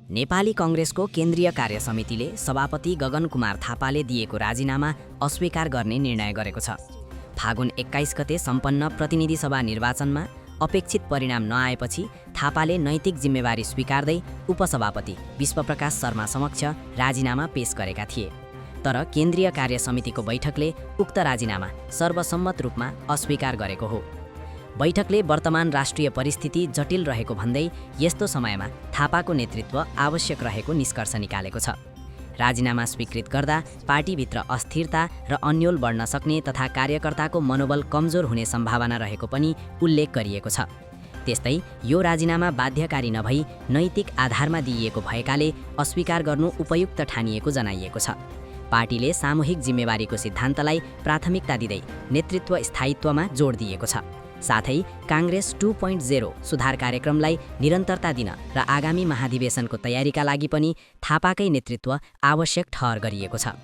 नेपाली कांग्रेसको केन्द्रीय कार्य समितिले सभापति गगन कुमार थापाले दिएको राजीनामा अस्वीकार गर्ने निर्णय गरेको छ। फागुन 21 गते सम्पन्न प्रतिनिधि सभा निर्वाचनमा अपेक्षित परिणाम नआएपछि थापाले नैतिक जिम्मेवारी स्वीकार्दै उपसभापति विश्वप्रकाश शर्मा समक्ष राजीनामा पेश गरेका थिए। तर केन्द्रीय कार्य समितिको बैठकले उक्त राजीनामा सर्वसम्मत रूपमा अस्वीकार गरेको हो। बैठकले वर्तमान राष्ट्रिय परिस्थिति जटिल रहेको भन्दै यस्तो समयमा थापाको नेतृत्व आवश्यक रहेको निष्कर्ष निकालेको छ। राजीनामा स्वीकृत गर्दा पार्टीभित्र अस्थिरता र अन्योल बढ्न सक्ने तथा कार्यकर्ताको मनोबल कमजोर हुने सम्भावना रहेको पनि उल्लेख गरिएको छ। त्यस्तै यो राजीनामा बाध्यकारी नभई नैतिक आधारमा दिइएको भएकाले अस्वीकार गर्नु उपयुक्त ठानिएको जनाइएको छ। पार्टीले सामूहिक जिम्मेवारीको सिद्धान्तलाई प्राथमिकता दिँदै नेतृत्व स्थायित्वमा जोड दिएको छ। साथै कांग्रेस 2.0 सुधार कार्यक्रमलाई निरन्तरता दिन र आगामी महाधिवेशनको तयारीका लागि पनि थापाकै नेतृत्व आवश्यक ठहर गरिएको छ।